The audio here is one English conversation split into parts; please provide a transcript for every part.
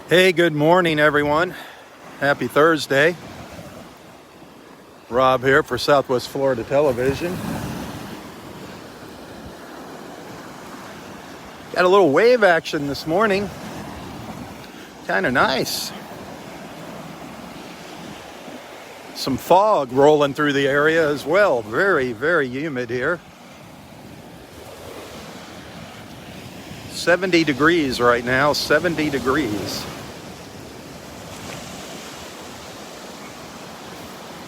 Hey, good morning, everyone. Happy Thursday. Rob here for Southwest Florida Television. Got a little wave action this morning. Kind of nice. Some fog rolling through the area as well. Very, very humid here. 70 degrees right now, 70 degrees.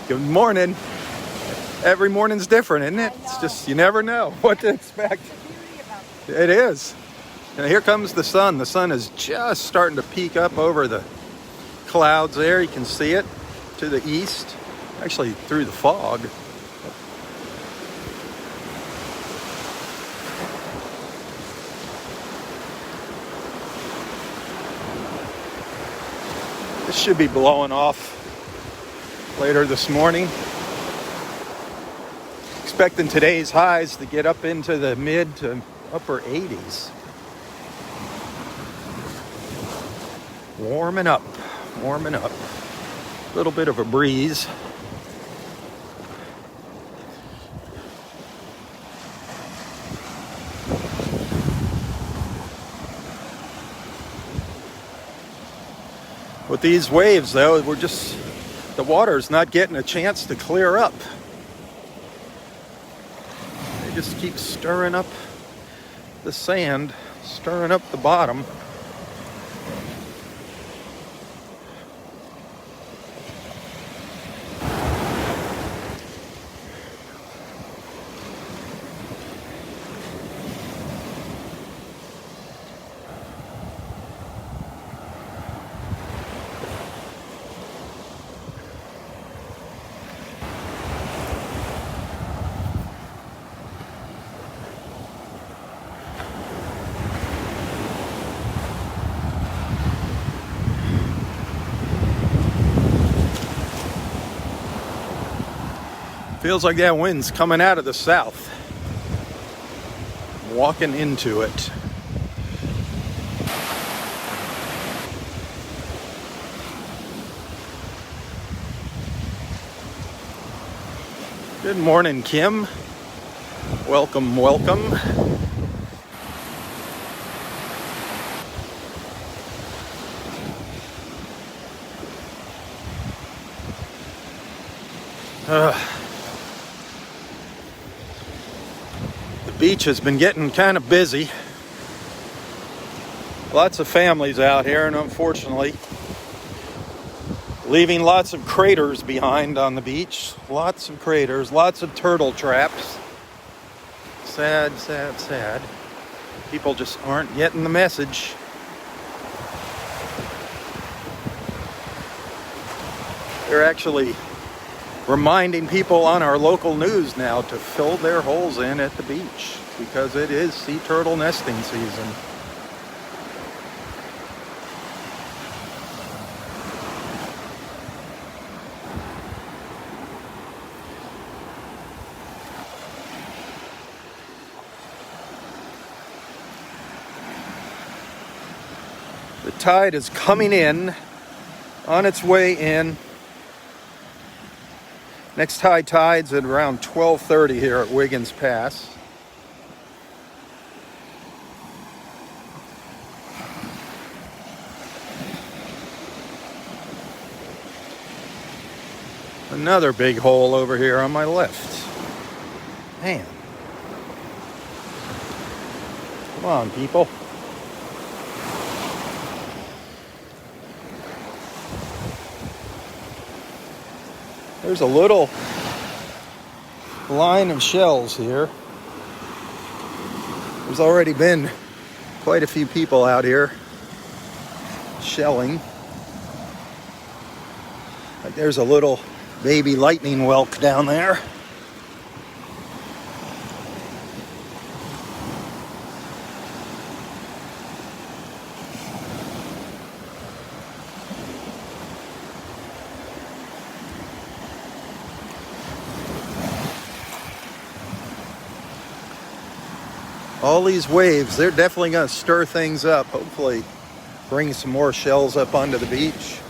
Good morning. Every morning's different, isn't it? It's just, you never know what to expect. It is. And here comes the sun. The sun is just starting to peek up over the clouds there. You can see it to the east, actually through the fog. This should be blowing off later this morning. Expecting today's highs to get up into the mid to upper 80s. Warming up. A little bit of a breeze. With these waves, though, the water's not getting a chance to clear up. They just keep stirring up the sand, stirring up the bottom. Feels like that wind's coming out of the south. Walking into it. Good morning, Kim. Welcome. The beach has been getting kind of busy. Lots of families out here, and unfortunately leaving lots of craters behind on the beach. Lots of craters, lots of turtle traps. Sad. People just aren't getting the message. They're actually reminding people on our local news now to fill their holes in at the beach because it is sea turtle nesting season. The tide is coming in, on its way in. Next high tide's at around 12:30 here at Wiggins Pass. Another big hole over here on my left. Man. Come on, people. There's a little line of shells here. There's already been quite a few people out here shelling. Like there's a little baby lightning whelk down there. All these waves, they're definitely going to stir things up. Hopefully bring some more shells up onto the beach.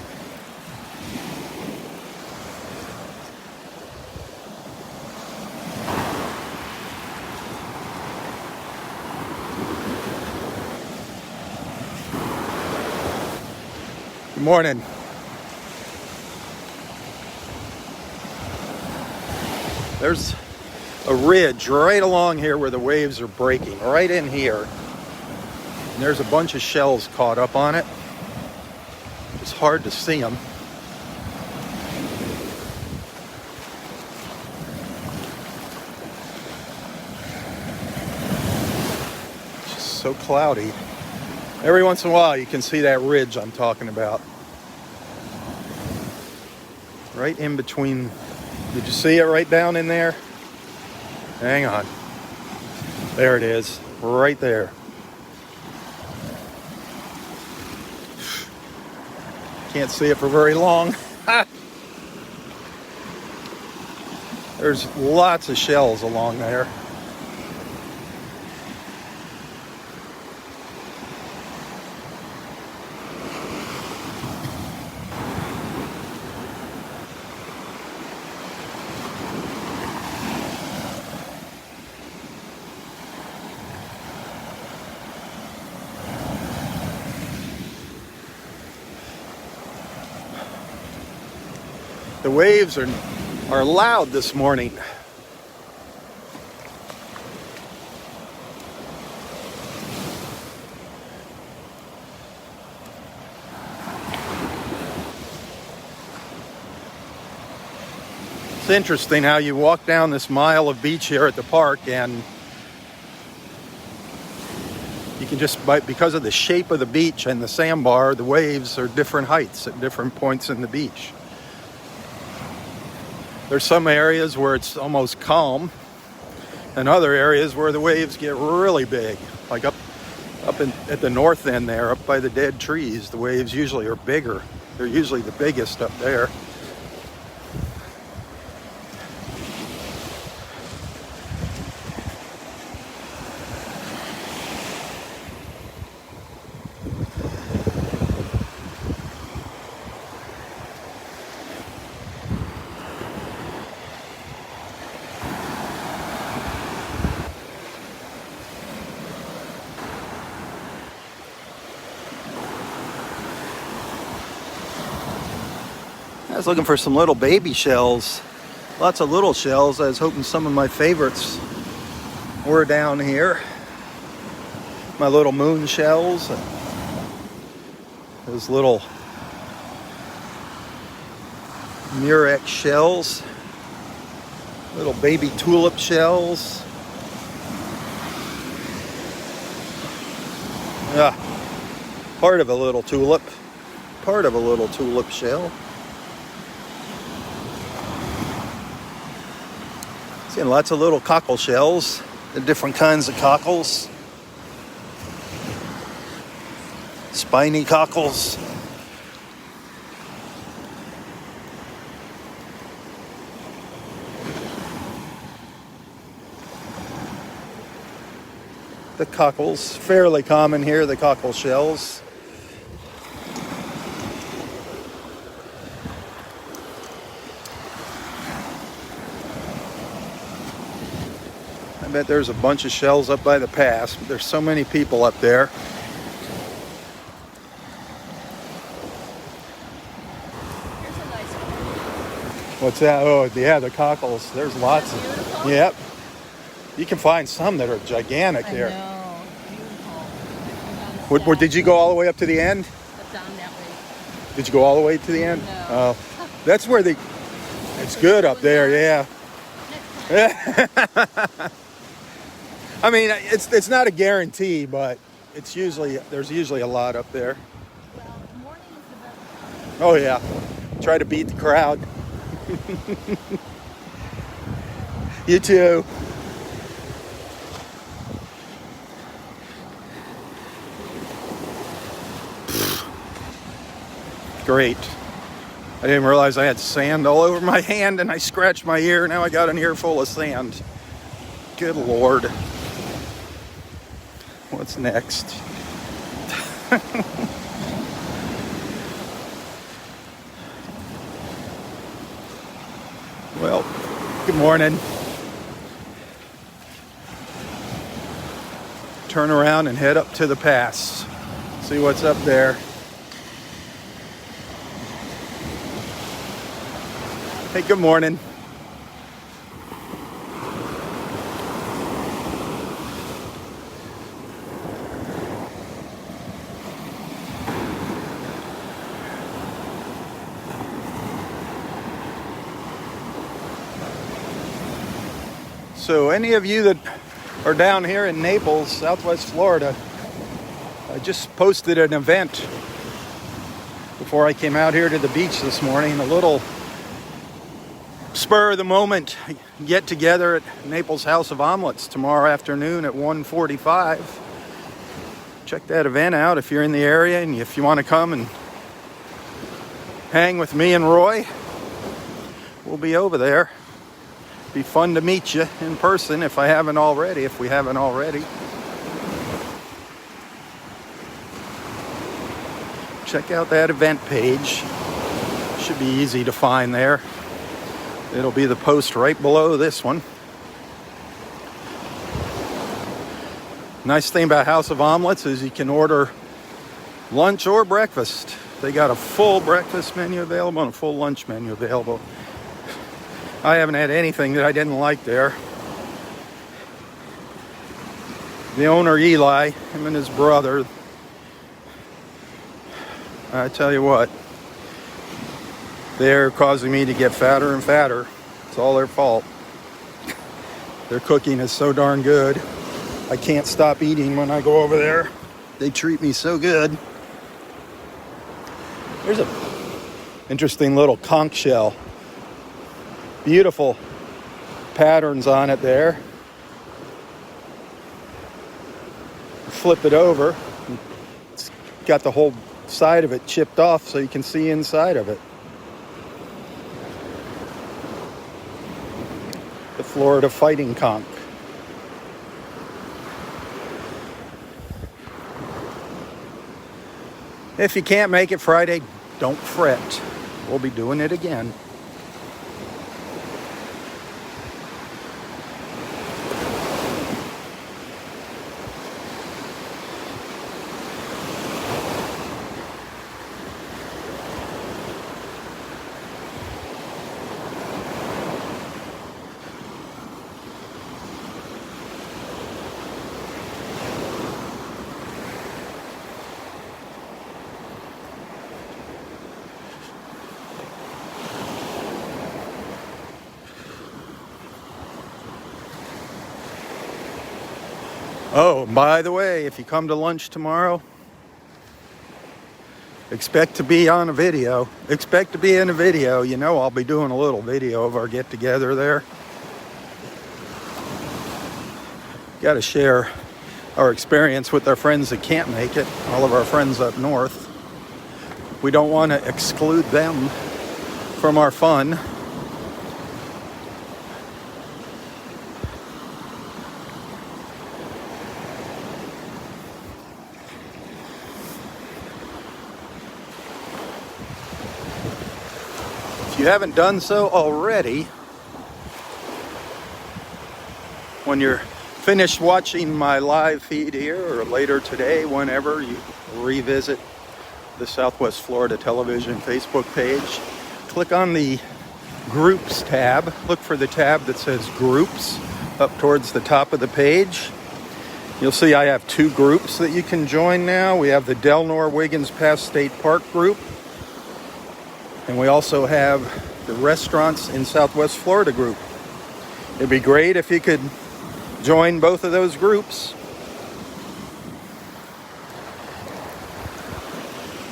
Good morning. There's a ridge right along here where the waves are breaking, right in here. And there's a bunch of shells caught up on it. It's hard to see them. It's just so cloudy. Every once in a while you can see that ridge I'm talking about. Right in between. Did you see it right down in there? Hang on. There it is. Right there. Can't see it for very long. There's lots of shells along there. The waves are loud this morning. It's interesting how you walk down this mile of beach here at the park and you can just, because of the shape of the beach and the sandbar, the waves are different heights at different points in the beach. There's some areas where it's almost calm, and other areas where the waves get really big. Like up at the north end there, up by the dead trees, the waves usually are bigger. They're usually the biggest up there. I was looking for some little baby shells, lots of little shells. I was hoping some of my favorites were down here. My little moon shells, those little murex shells, little baby tulip shells. Yeah, part of a little tulip shell. Seeing lots of little cockle shells, the different kinds of cockles. Spiny cockles. The cockles, fairly common here, the cockle shells. I bet there's a bunch of shells up by the pass, but there's so many people up there. Here's a nice one. What's that? Oh, yeah, the cockles. There's lots of them. Beautiful. Yep. You can find some that are gigantic there. I know. Beautiful. What, did you go all the way up to the end? But down that way. Did you go all the way to the end? No. Oh, that's where it's good up there, yeah. I mean, it's not a guarantee, but there's usually a lot up there. Well, morning is the best. Oh yeah, try to beat the crowd. You too. Great. I didn't realize I had sand all over my hand and I scratched my ear. Now I got an ear full of sand. Good Lord. What's next? Well, good morning. Turn around and head up to the pass. See what's up there. Hey, good morning. So any of you that are down here in Naples, Southwest Florida, I just posted an event before I came out here to the beach this morning, a little spur of the moment get together at Naples House of Omelets tomorrow afternoon at 1:45. Check that event out if you're in the area and if you want to come and hang with me and Roy. We'll be over there. Be fun to meet you in person if we haven't already. Check out that event page. Should be easy to find there. It'll be the post right below this one. Nice thing about House of Omelets is you can order lunch or breakfast. They got a full breakfast menu available and a full lunch menu available. I haven't had anything that I didn't like there. The owner, Eli, him and his brother, I tell you what, they're causing me to get fatter and fatter. It's all their fault. Their cooking is so darn good. I can't stop eating when I go over there. They treat me so good. There's a interesting little conch shell. Beautiful patterns on it there. Flip it over. It's got the whole side of it chipped off so you can see inside of it. The Florida fighting conch. If you can't make it Friday, don't fret. We'll be doing it again. Oh, by the way, if you come to lunch tomorrow, expect to be on a video. Expect to be in a video. You know I'll be doing a little video of our get-together there. Got to share our experience with our friends that can't make it, all of our friends up north. We don't want to exclude them from our fun. If you haven't done so already, when you're finished watching my live feed here or later today, whenever you revisit the Southwest Florida Television Facebook page, click on the Groups tab. Look for the tab that says Groups up towards the top of the page. You'll see I have two groups that you can join now. We have the Delnor-Wiggins Pass State Park group. And we also have the Restaurants in Southwest Florida group. It'd be great if you could join both of those groups.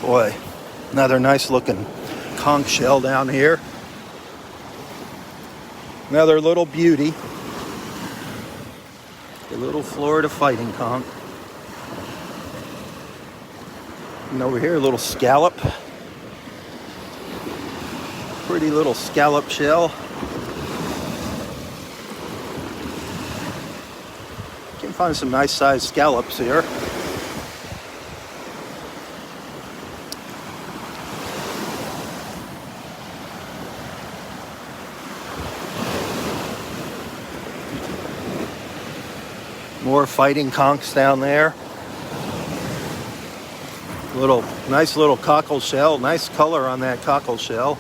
Boy, another nice looking conch shell down here. Another little beauty. The little Florida fighting conch. And over here, a little scallop. Pretty little scallop shell. Can find some nice sized scallops here. More fighting conchs down there. Nice little cockle shell. Nice color on that cockle shell.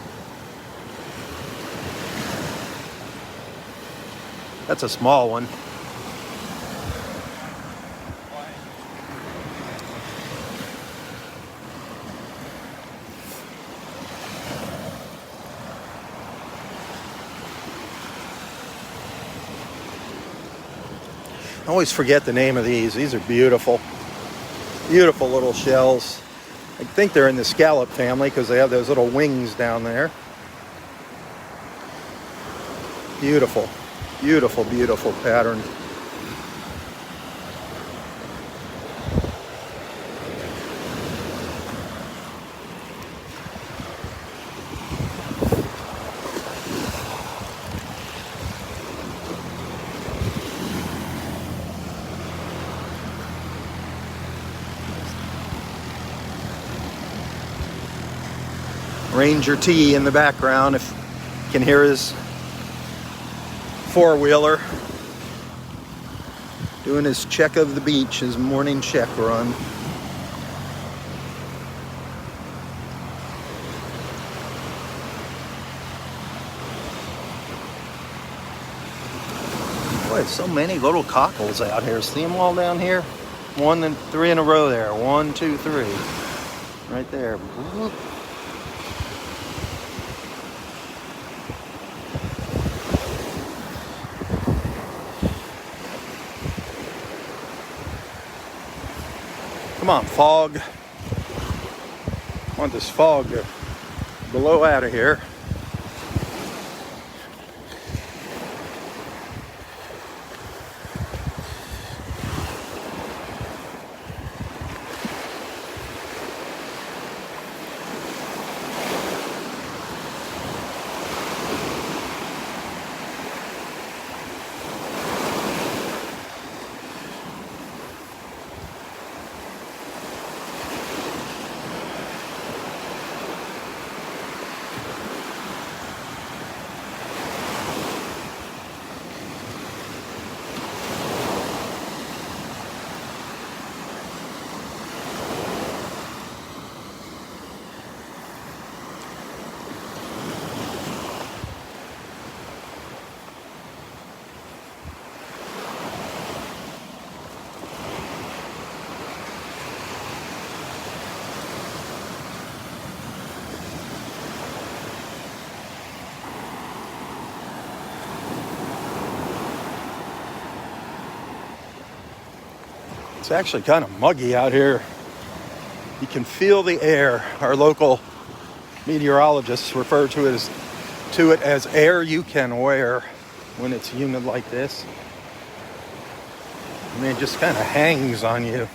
That's a small one. I always forget the name of these. These are beautiful. Beautiful little shells. I think they're in the scallop family because they have those little wings down there. Beautiful. Beautiful, beautiful pattern. Ranger T in the background, if you can hear his four-wheeler doing his check of the beach, his morning check run. Boy, so many little cockles out here. See them all down here? 1 and 3 in a row there. 1, 2, 3. Right there. Whoop. Come on, fog. I want this fog to blow out of here. It's actually kind of muggy out here. You can feel the air. Our local meteorologists refer to it as air you can wear when it's humid like this. I mean, it just kind of hangs on you.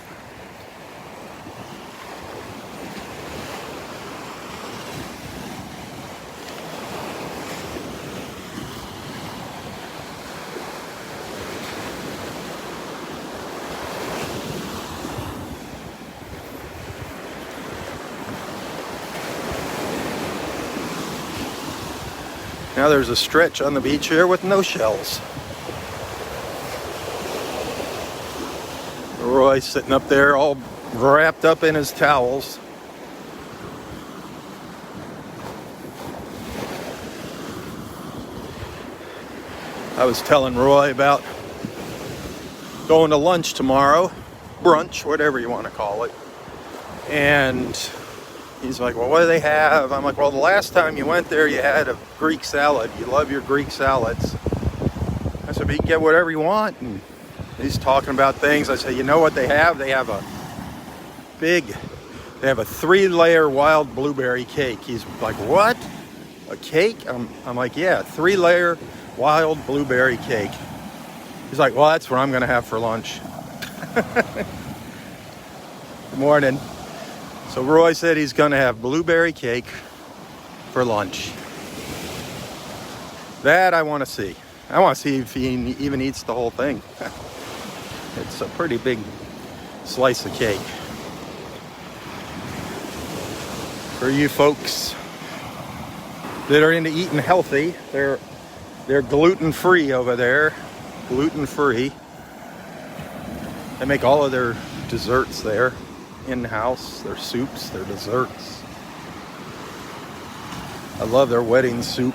Now there's a stretch on the beach here with no shells. Roy's sitting up there all wrapped up in his towels. I was telling Roy about going to lunch tomorrow, brunch, whatever you want to call it. And he's like, well, what do they have? I'm like, well, the last time you went there, you had a Greek salad. You love your Greek salads. I said, but you can get whatever you want. And he's talking about things. I said, you know what they have? They have a 3-layer wild blueberry cake. He's like, what? A cake? I'm like, yeah, 3-layer wild blueberry cake. He's like, well, that's what I'm going to have for lunch. Good morning. So Roy said he's going to have blueberry cake for lunch. That I want to see. I want to see if he even eats the whole thing. It's a pretty big slice of cake. For you folks that are into eating healthy, they're gluten-free over there. Gluten-free. They make all of their desserts there, in-house, their soups, their desserts. I love their wedding soup.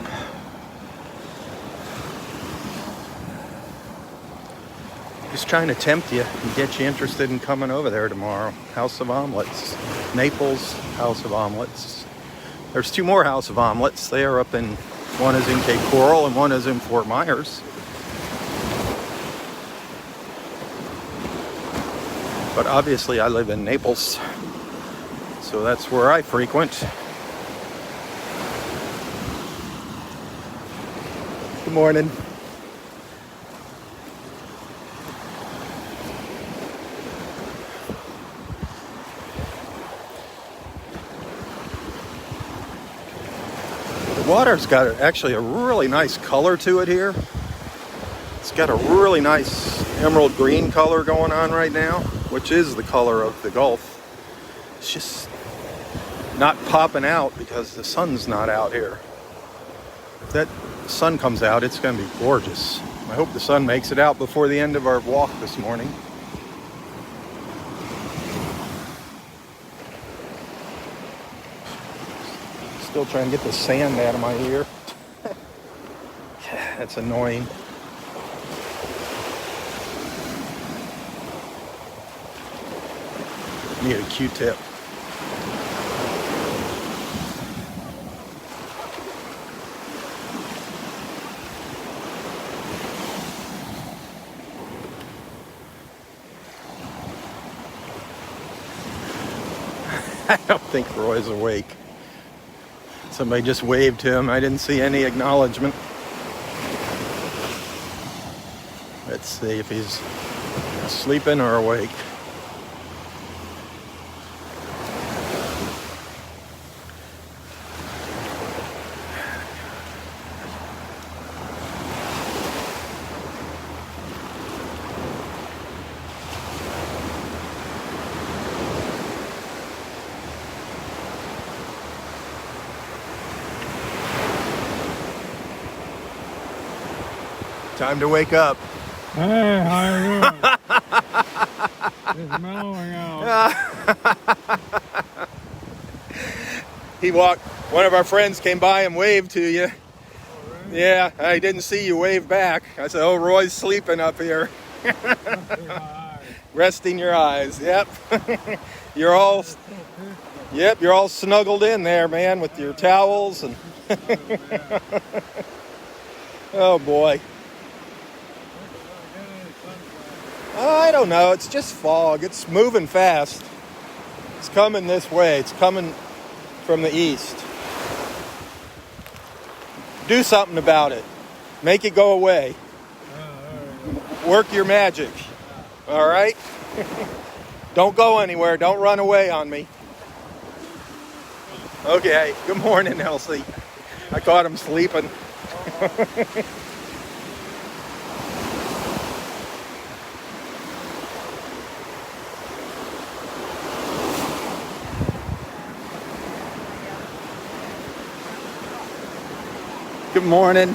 Just trying to tempt you and get you interested in coming over there tomorrow. House of Omelets. Naples House of Omelets. There's 2 more House of Omelets. They are up in, one is in Cape Coral and one is in Fort Myers. But obviously I live in Naples, so that's where I frequent. Good morning. The water's got actually a really nice color to it here. It's got a really nice emerald green color going on right now, which is the color of the Gulf. It's just not popping out because the sun's not out here. If that sun comes out, it's going to be gorgeous. I hope the sun makes it out before the end of our walk this morning. Still trying to get the sand out of my ear. That's annoying. Need a Q-tip. I don't think Roy's awake. Somebody just waved to him. I didn't see any acknowledgement. Let's see if he's sleeping or awake. Time to wake up. Hey, how are you doing? It's mellowing out. He walked, one of our friends came by and waved to you. Oh, really? Yeah, I didn't see you wave back. I said, oh, Roy's sleeping up here. Resting your eyes, yep. You're all, yep, you're all snuggled in there, man, with your towels and. Oh boy. I don't know. It's just fog. It's moving fast. It's coming this way. It's coming from the east. Do something about it. Make it go away. Work your magic. All right? Don't go anywhere. Don't run away on me. Okay. Good morning, Elsie. I caught him sleeping. Good morning.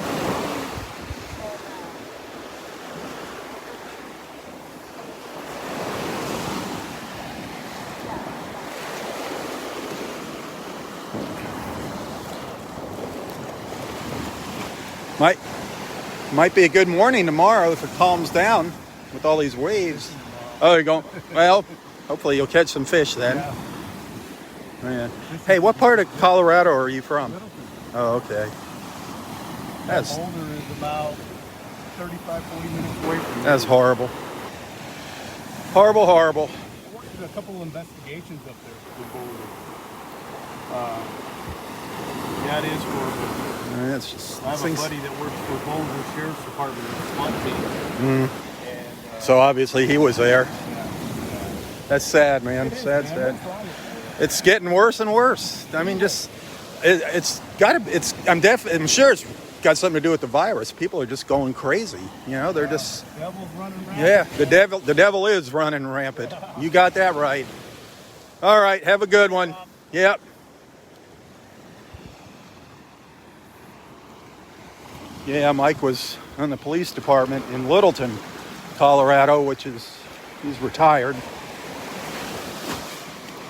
Might be a good morning tomorrow if it calms down with all these waves. Oh, you're going, well, hopefully you'll catch some fish then. Yeah. Hey, what part of Colorado are you from? Oh, okay. That's Boulder is about 35, 40 minutes away from me. That's horrible. Horrible, horrible. I worked in a couple of investigations up there for Boulder. Yeah, it is horrible. It's just, I have a buddy that works for Boulder Sheriff's Department in the SWAT team. And, so obviously he was there. yeah. That's sad, man. It is, Sad, man. sad. That's right. It's getting worse and worse. I mean, just it's got to. It's. I'm sure it's got something to do with the virus. People are just going crazy. You know, they're just. The devil's running rampant. Yeah, the devil is running rampant. You got that right. All right, have a good one. Yep. Yeah, Mike was on the police department in Littleton, Colorado, which is He's retired.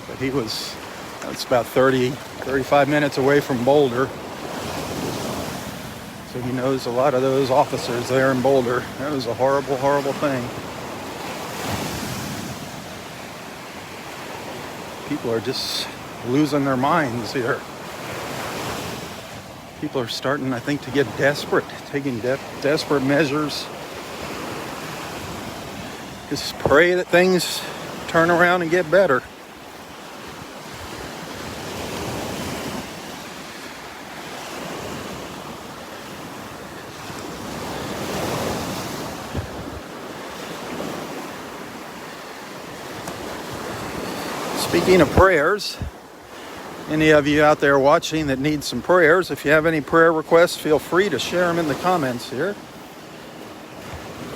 But that's about 35 minutes away from Boulder. So he knows a lot of those officers there in Boulder. That was a horrible, horrible thing. People are just losing their minds here. People are starting, I think, to get desperate, taking desperate measures. Just pray that things turn around and get better. Speaking of prayers, any of you out there watching that need some prayers, if you have any prayer requests, feel free to share them in the comments here.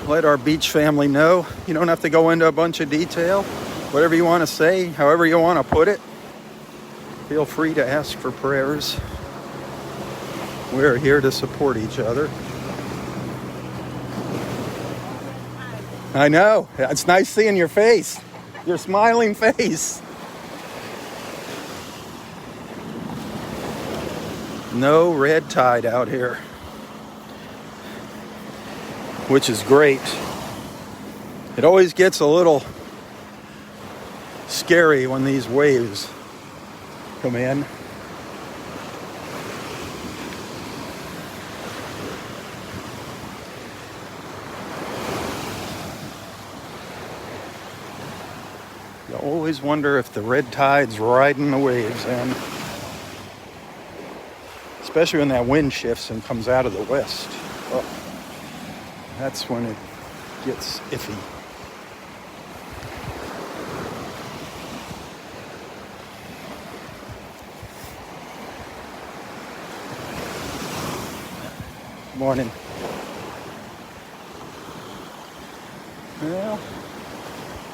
Let our beach family know. You don't have to go into a bunch of detail. Whatever you want to say, however you want to put it, feel free to ask for prayers. We're here to support each other. I know. It's nice seeing your face. Your smiling face. No red tide out here, which is great. It always gets a little scary when these waves come in. You always wonder if the red tide's riding the waves in. Especially when that wind shifts and comes out of the west. Oh, that's when it gets iffy. Morning. Well,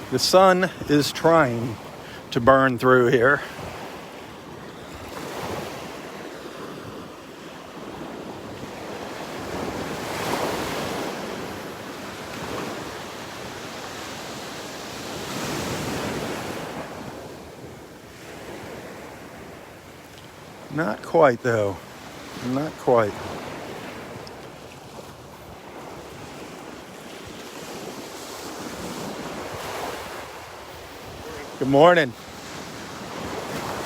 the sun is trying to burn through here. Not quite, though. Not quite. Good morning.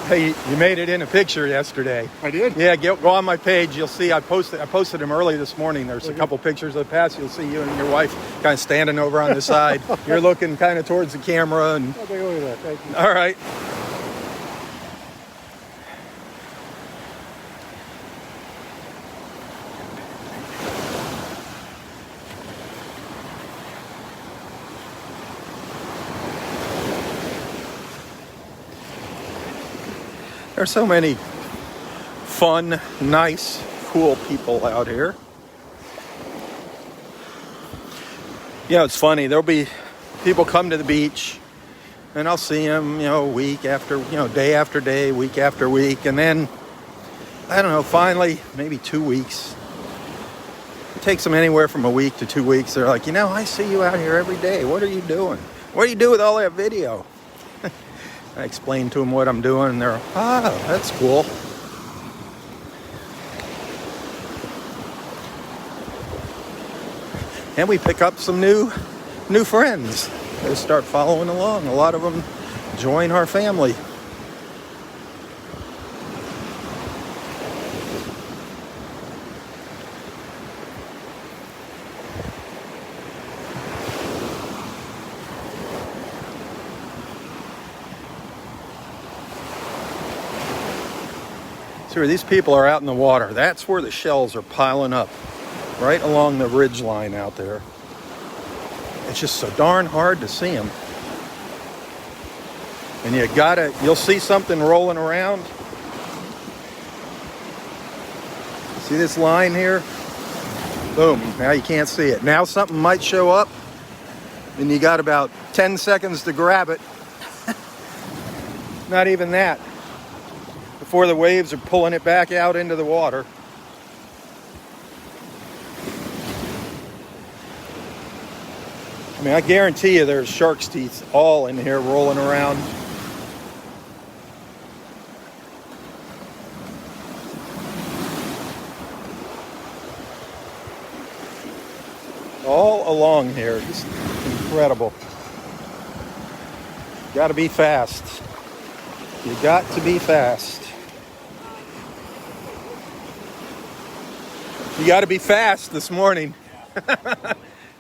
Hey, you made it in a picture yesterday. I did? Yeah, go on my page. You'll see I posted them early this morning. There's a couple pictures of the past. You'll see you and your wife kind of standing over on the side. You're looking kind of towards the camera. And I'll take a look at that. Thank you. all right. There's so many fun, nice, cool people out here. You know, it's funny. There'll be people come to the beach, and I'll see them, week after, day after day, week after week. And then, I don't know, finally, maybe 2 weeks. It takes them anywhere from a week to 2 weeks. They're like, I see you out here every day. What are you doing? What do you do with all that video? I explain to them what I'm doing, and they're, that's cool. And we pick up some new friends. They start following along. A lot of them join our family. These people are out in the water. That's where the shells are piling up, right along the ridge line out there. It's just so darn hard to see them. And you'll see something rolling around. See this line here? Boom, now you can't see it. Now something might show up, and you got about 10 seconds to grab it. Not even that. Before the waves are pulling it back out into the water. I mean, I guarantee you there's shark's teeth all in here rolling around. All along here. Just incredible. Got to be fast. You got to be fast. You got to be fast this morning.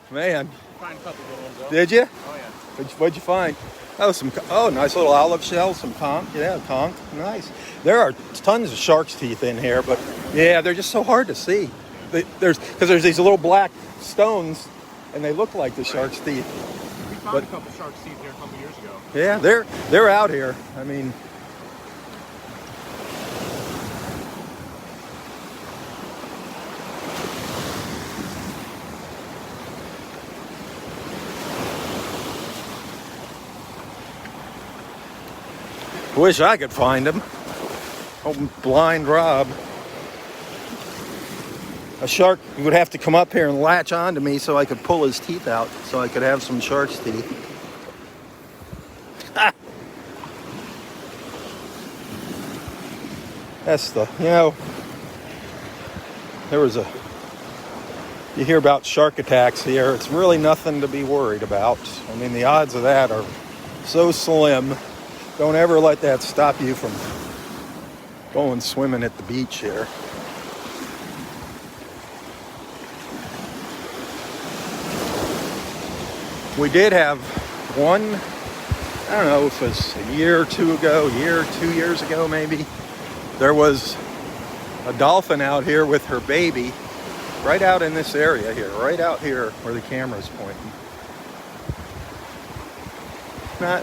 Man. Find a couple good ones though. Did you? Oh yeah. What'd you find? Oh, nice little olive shell, some conch. Yeah, conch. Nice. There are tons of shark's teeth in here, but yeah, they're just so hard to see. Because there's these little black stones, and they look like the shark's teeth. We found a couple shark's teeth here a couple years ago. Yeah, they're out here. I mean, wish I could find them. Oh, blind Rob. A shark would have to come up here and latch onto me so I could pull his teeth out, so I could have some shark's teeth. Ah. That's you hear about shark attacks here. It's really nothing to be worried about. I mean, the odds of that are so slim. Don't ever let that stop you from going swimming at the beach here. We did have one, I don't know if it was a year or two ago, 2 years ago maybe. There was a dolphin out here with her baby right out in this area here, right out here where the camera's pointing.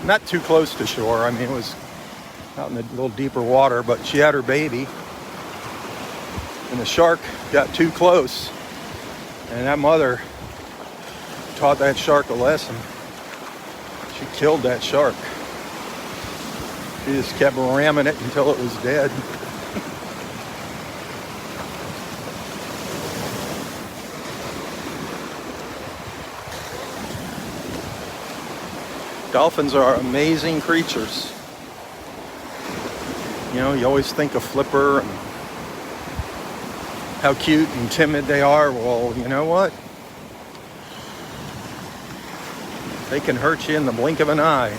Not too close to shore. I mean, it was out in a little deeper water, but she had her baby. And the shark got too close. And that mother taught that shark a lesson. She killed that shark. She just kept ramming it until it was dead. Dolphins are amazing creatures. You know, you always think of Flipper and how cute and timid they are. Well, you know what? They can hurt you in the blink of an eye.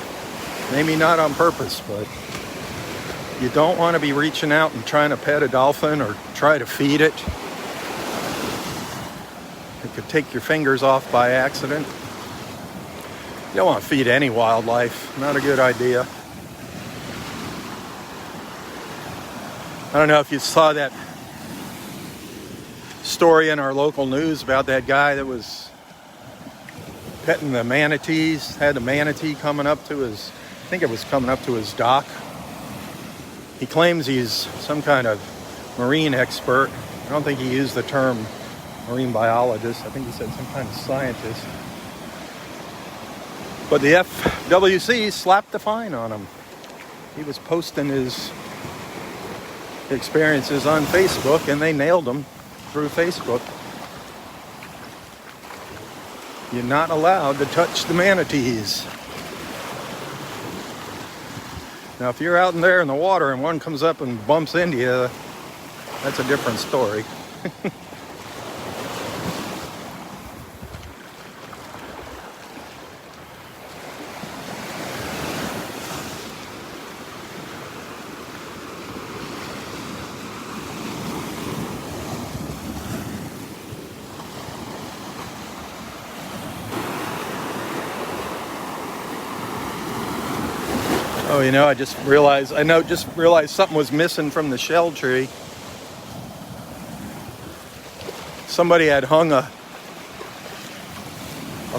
Maybe not on purpose, but you don't want to be reaching out and trying to pet a dolphin or try to feed it. It could take your fingers off by accident. You don't want to feed any wildlife. Not a good idea. I don't know if you saw that story in our local news about that guy that was petting the manatees, had a manatee coming up to his, I think it was coming up to his dock. He claims he's some kind of marine expert. I don't think he used the term marine biologist. I think he said some kind of scientist. But the FWC slapped a fine on him. He was posting his experiences on Facebook, and they nailed him through Facebook. You're not allowed to touch the manatees. Now, if you're out in there in the water and one comes up and bumps into you, that's a different story. Oh, you know, I just realized something was missing from the shell tree. Somebody had hung a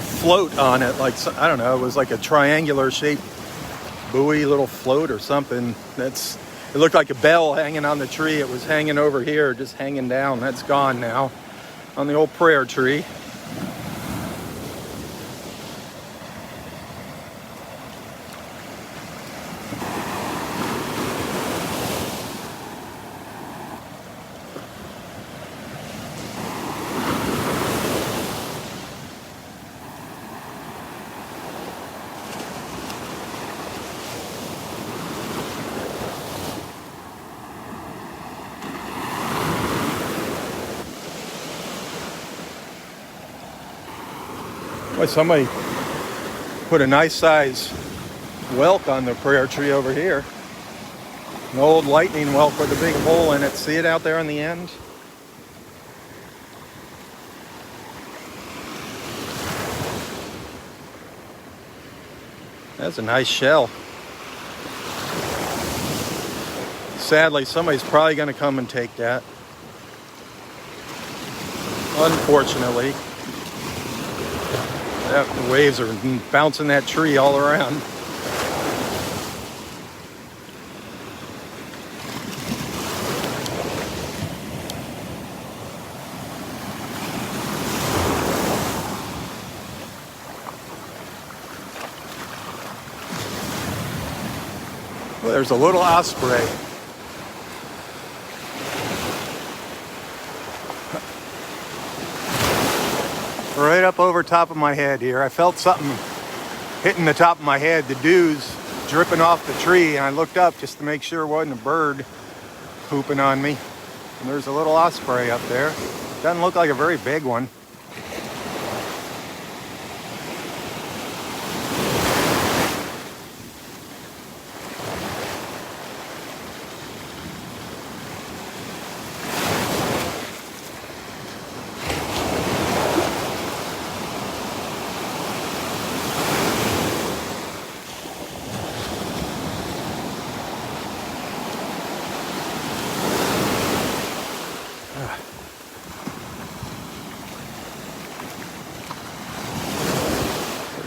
float on it, like, I don't know, it was like a triangular shaped buoy, little float or something. It looked like a bell hanging on the tree. It was hanging over here, just hanging down. That's gone now on the old prayer tree. Boy, somebody put a nice size whelk on the prayer tree over here. An old lightning whelk with a big hole in it. See it out there on the end? That's a nice shell. Sadly, somebody's probably going to come and take that. Unfortunately. The waves are bouncing that tree all around. Well, there's a little osprey. Right up over top of my head here. I felt something hitting the top of my head. The dew's dripping off the tree, and I looked up just to make sure it wasn't a bird pooping on me. And there's a little osprey up there. Doesn't look like a very big one.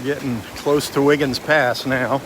Getting close to Wiggins Pass now.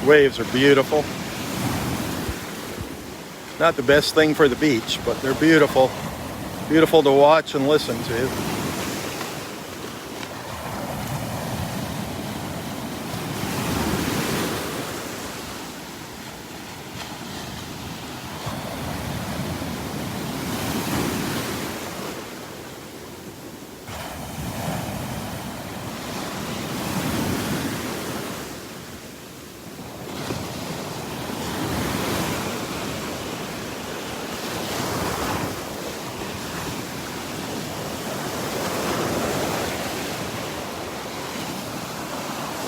Waves are beautiful. Not the best thing for the beach, but they're beautiful. Beautiful to watch and listen to.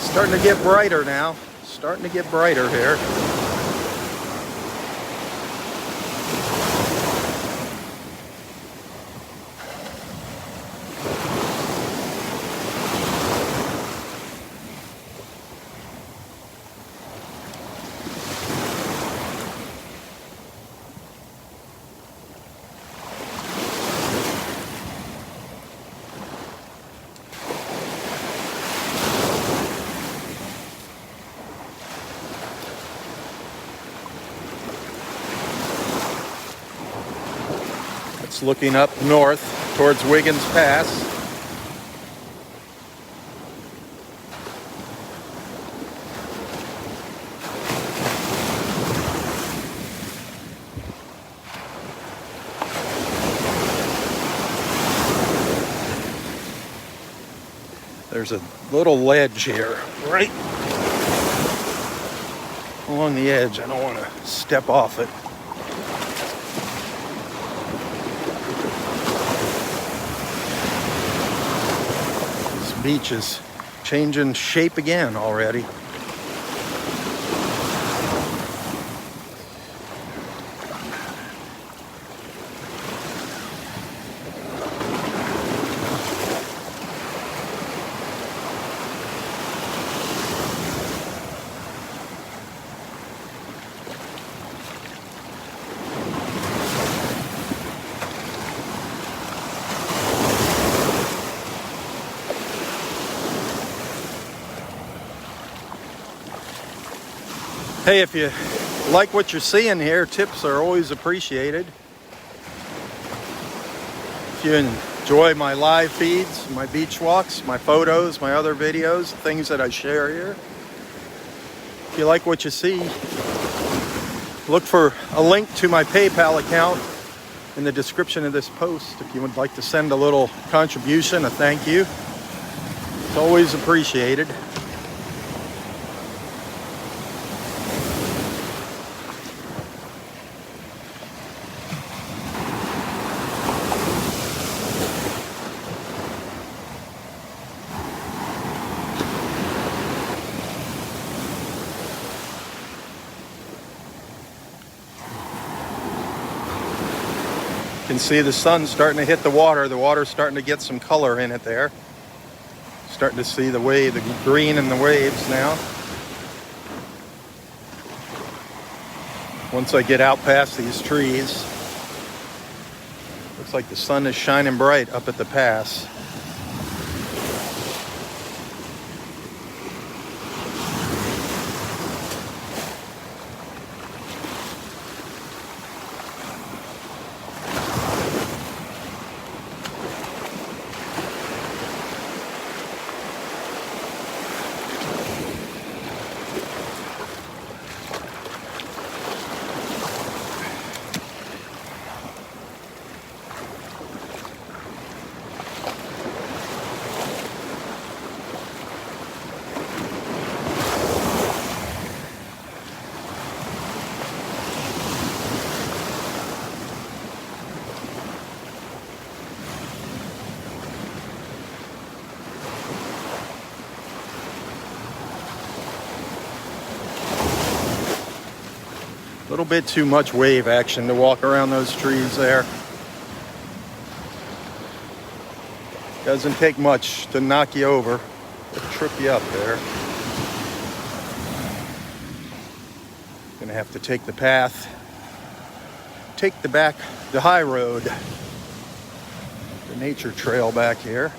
Starting to get brighter now. Starting to get brighter here. Looking up north towards Wiggins Pass. There's a little ledge here, right along the edge. I don't want to step off it. Beach is changing shape again already. Hey, if you like what you're seeing here, tips are always appreciated. If you enjoy my live feeds, my beach walks, my photos, my other videos, things that I share here. If you like what you see, look for a link to my PayPal account in the description of this post if you would like to send a little contribution, a thank you. It's always appreciated. You can see the sun starting to hit the water. The water's starting to get some color in it there. Starting to see the green in the waves now. Once I get out past these trees, looks like the sun is shining bright up at the pass. A little bit too much wave action to walk around those trees there. Doesn't take much to knock you over, to trip you up there. Gonna have to take the path, take the high road, the nature trail back here.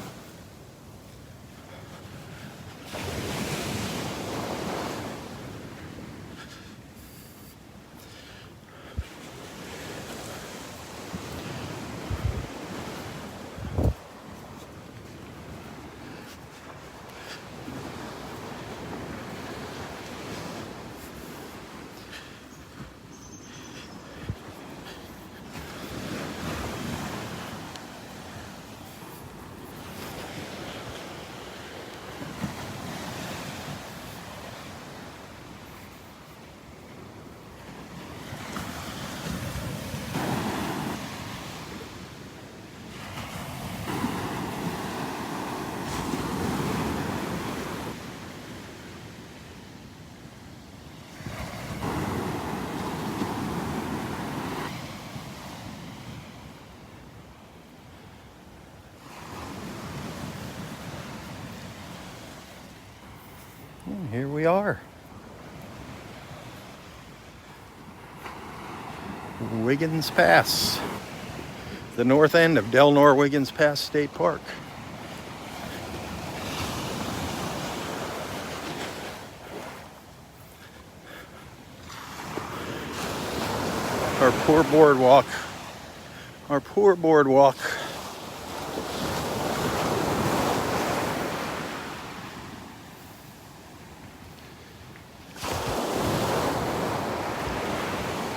And here we are. Wiggins Pass. The north end of Delnor-Wiggins Pass State Park. Our poor boardwalk. Our poor boardwalk.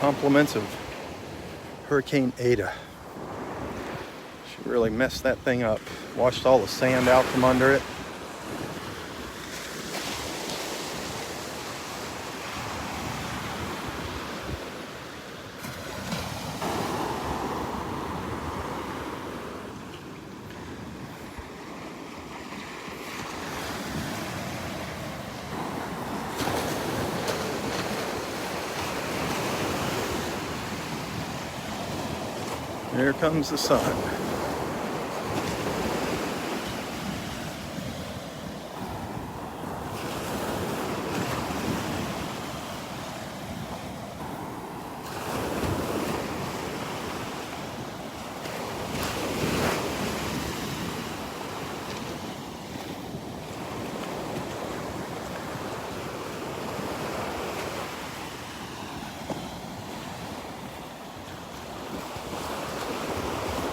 Compliments of Hurricane Ada. She really messed that thing up. Washed all the sand out from under it. Here comes the sun.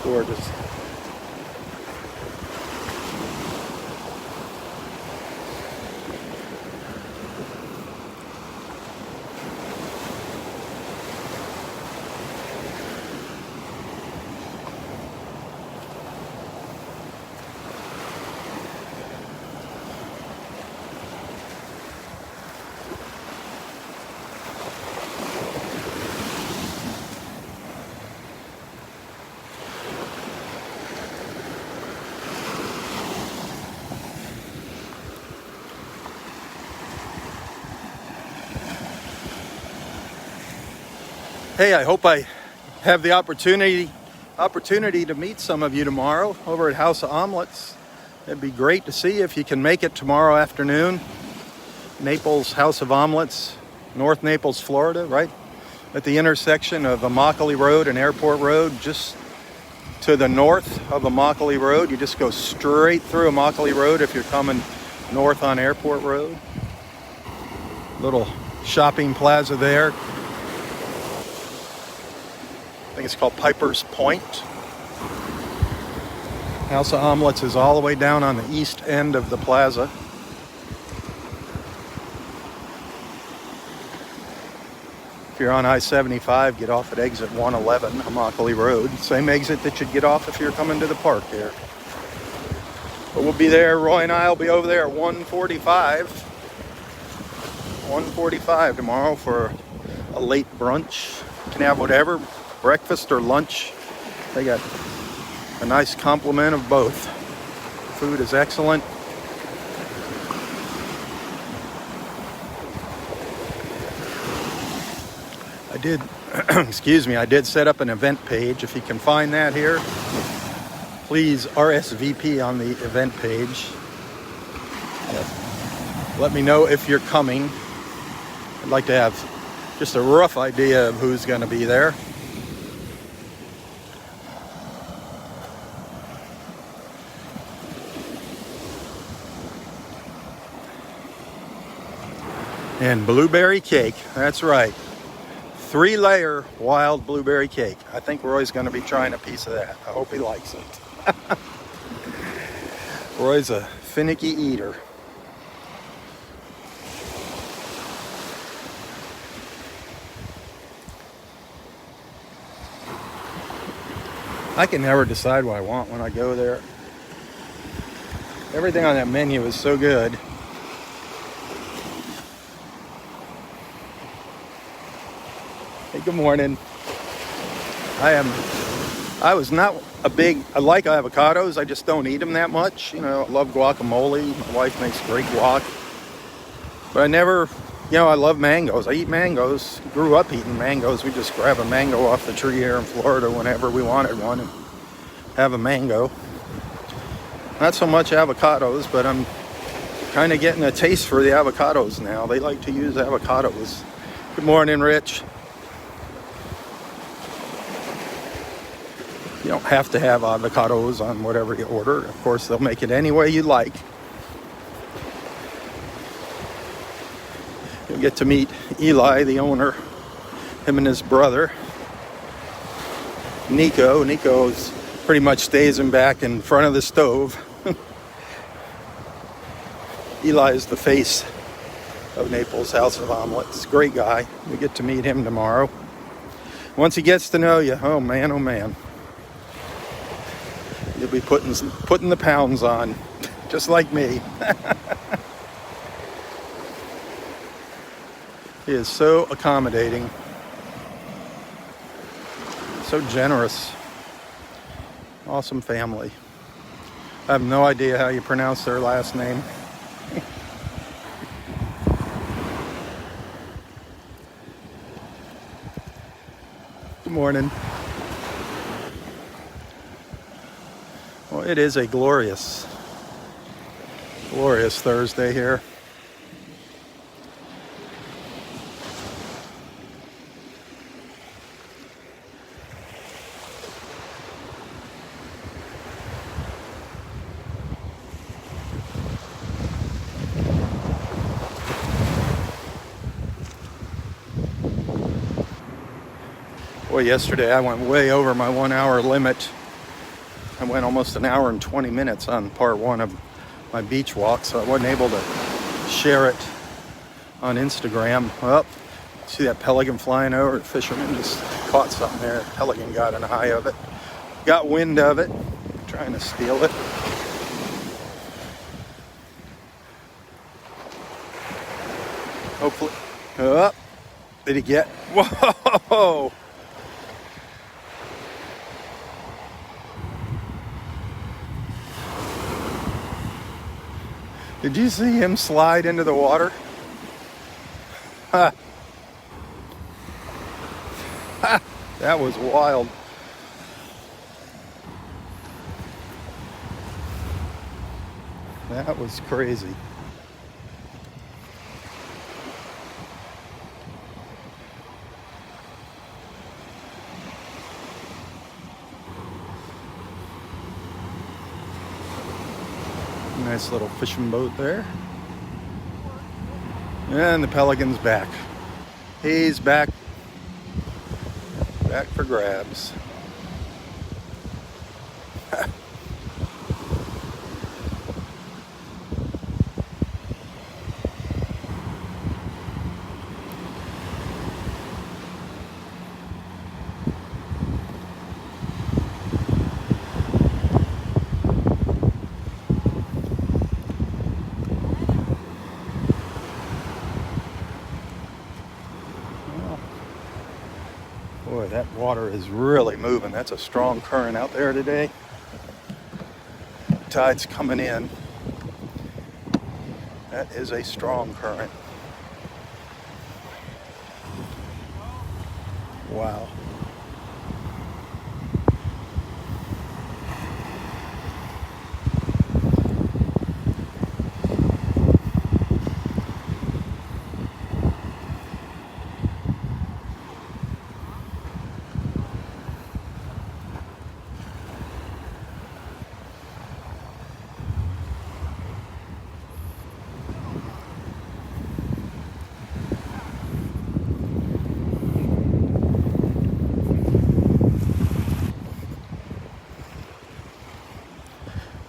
Gorgeous. Hey, I hope I have the opportunity to meet some of you tomorrow over at House of Omelets. It'd be great to see if you can make it tomorrow afternoon. Naples House of Omelets, North Naples, Florida, right at the intersection of Immokalee Road and Airport Road. Just to the north of Immokalee Road, you just go straight through Immokalee Road if you're coming north on Airport Road. Little shopping plaza there. I think it's called Piper's Point. House of Omelets is all the way down on the east end of the plaza. If you're on I-75, get off at exit 111, Immokalee Road. Same exit that you'd get off if you're coming to the park here. But we'll be there, Roy and I will be over there at 1:45 tomorrow for a late brunch. You can have whatever, breakfast or lunch. They got a nice complement of both. Food is excellent. I did, excuse me, I did set up an event page. If you can find that here, please RSVP on the event page. Let me know if you're coming. I'd like to have just a rough idea of who's going to be there. And blueberry cake, that's right. 3-layer wild blueberry cake. I think Roy's going to be trying a piece of that. I hope he likes it. Roy's a finicky eater. I can never decide what I want when I go there. Everything on that menu is so good. Hey, good morning. I was not a big, I like avocados, I just don't eat them that much. You know, I love guacamole. My wife makes great guac. But I never, you know, I love mangoes. I eat mangoes. Grew up eating mangoes. We just grab a mango off the tree here in Florida whenever we wanted one and have a mango. Not so much avocados, but I'm kind of getting a taste for the avocados now. They like to use avocados. Good morning, Rich. You don't have to have avocados on whatever you order. Of course, they'll make it any way you like. You'll get to meet Eli, the owner, him and his brother, Nico. Nico's pretty much stays in back in front of the stove. Eli is the face of Naples House of Omelets. Great guy. We get to meet him tomorrow. Once he gets to know you, oh man, you'll be putting the pounds on, just like me. He is so accommodating, so generous. Awesome family. I have no idea how you pronounce their last name. Good morning. Well, it is a glorious, glorious Thursday here. Boy, yesterday I went way over my 1 hour limit. I went almost an hour and 20 minutes on part one of my beach walk, so I wasn't able to share it on Instagram. Well, see that pelican flying over? The fisherman just caught something there. The pelican got an eye of it, got wind of it, trying to steal it. Hopefully. Oh, did he get? Whoa! Did you see him slide into the water? Ha! Ha! That was wild. That was crazy. Nice little fishing boat there. And the pelican's back. He's back. Back for grabs. Boy, that water is really moving. That's a strong current out there today. Tide's coming in. That is a strong current. Wow.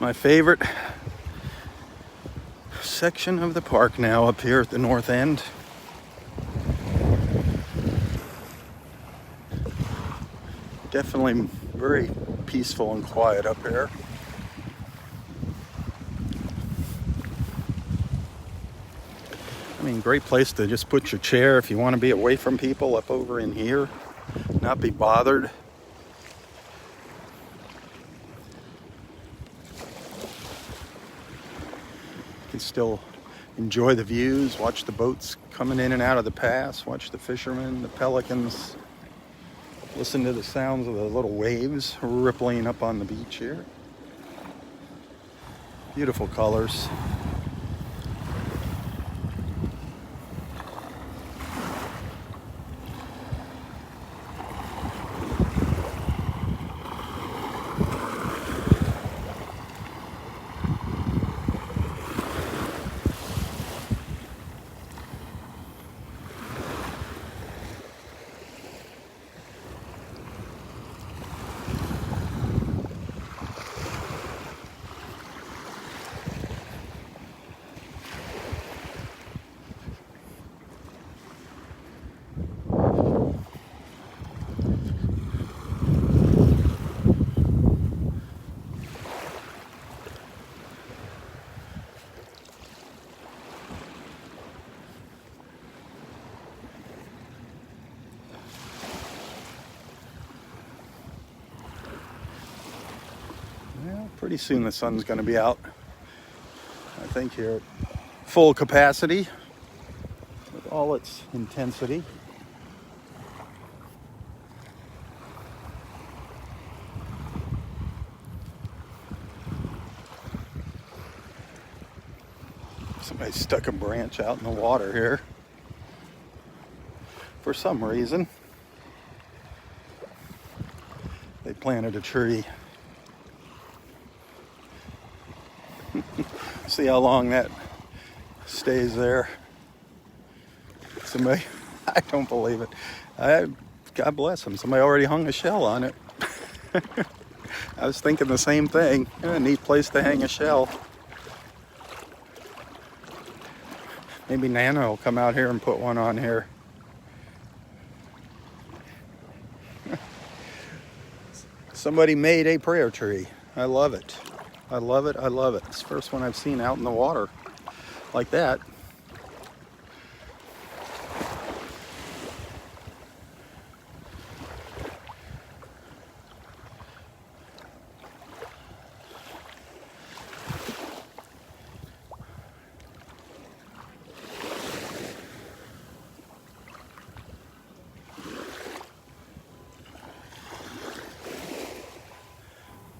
My favorite section of the park now up here at the north end. Definitely very peaceful and quiet up here. I mean, great place to just put your chair if you want to be away from people up over in here, not be bothered. You can still enjoy the views, watch the boats coming in and out of the pass, watch the fishermen, the pelicans, listen to the sounds of the little waves rippling up on the beach here. Beautiful colors. Well, pretty soon the sun's going to be out. I think here at full capacity with all its intensity. Somebody stuck a branch out in the water here for some reason. They planted a tree. See how long that stays there. Somebody, I don't believe it. God bless them. Somebody already hung a shell on it. I was thinking the same thing. A neat place to hang a shell. Maybe Nana will come out here and put one on here. Somebody made a prayer tree. I love it. I love it. I love it. It's the first one I've seen out in the water like that.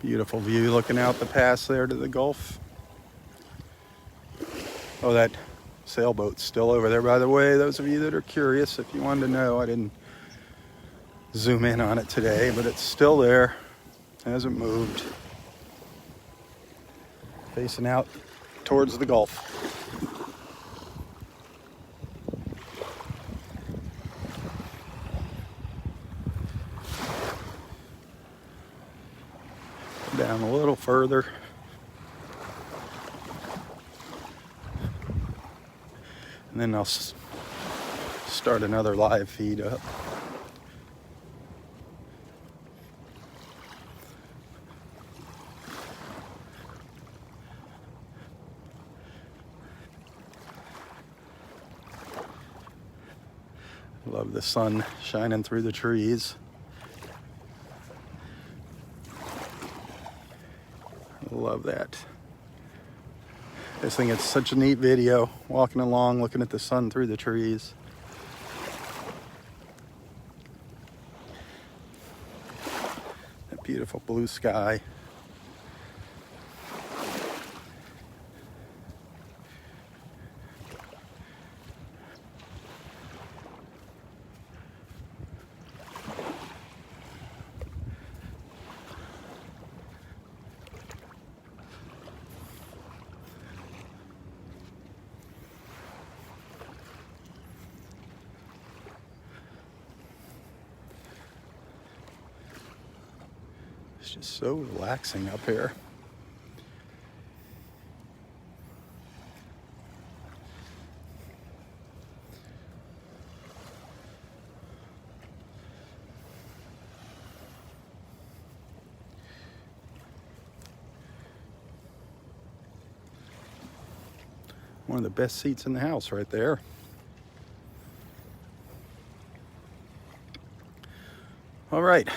Beautiful view looking out the pass there to the Gulf. Oh, that sailboat's still over there, by the way. Those of you that are curious, if you wanted to know, I didn't zoom in on it today, but it's still there. Hasn't moved. Facing out towards the Gulf. Down a little further. And then I'll start another live feed up. Love the sun shining through the trees. Love that. I just think it's such a neat video, walking along, looking at the sun through the trees. That beautiful blue sky. It's just so relaxing up here. One of the best seats in the house right there. All right.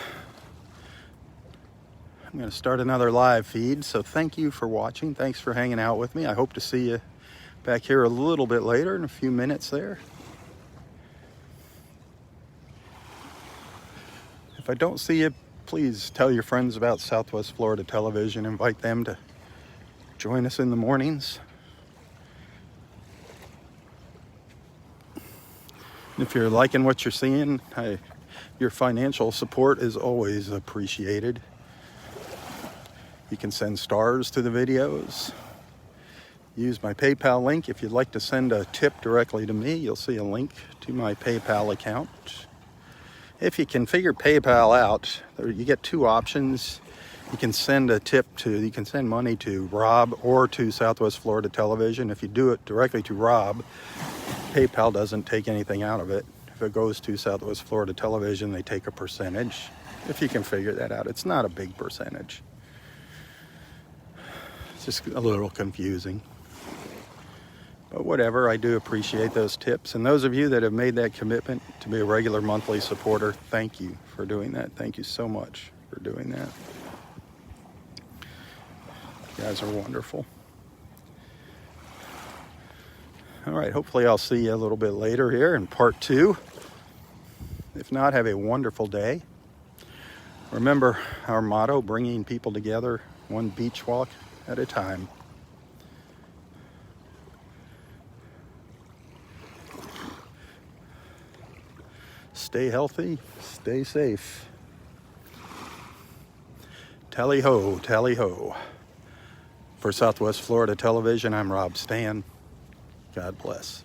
I'm going to start another live feed, so thank you for watching. Thanks for hanging out with me. I hope to see you back here a little bit later, in a few minutes there. If I don't see you, please tell your friends about Southwest Florida Television. Invite them to join us in the mornings. If you're liking what you're seeing, your financial support is always appreciated. You can send stars to the videos. Use my PayPal link. If you'd like to send a tip directly to me, you'll see a link to my PayPal account. If you can figure PayPal out, you get two options. You can send you can send money to Robb or to Southwest Florida Television. If you do it directly to Robb, PayPal doesn't take anything out of it. If it goes to Southwest Florida Television, they take a percentage. If you can figure that out, it's not a big percentage. It's just a little confusing. But whatever, I do appreciate those tips. And those of you that have made that commitment to be a regular monthly supporter, thank you for doing that. Thank you so much for doing that. You guys are wonderful. All right, hopefully I'll see you a little bit later here in part 2. If not, have a wonderful day. Remember our motto, bringing people together one beach walk at a time. Stay healthy, stay safe. Tally ho, tally ho. For Southwest Florida Television, I'm Robb Stan. God bless.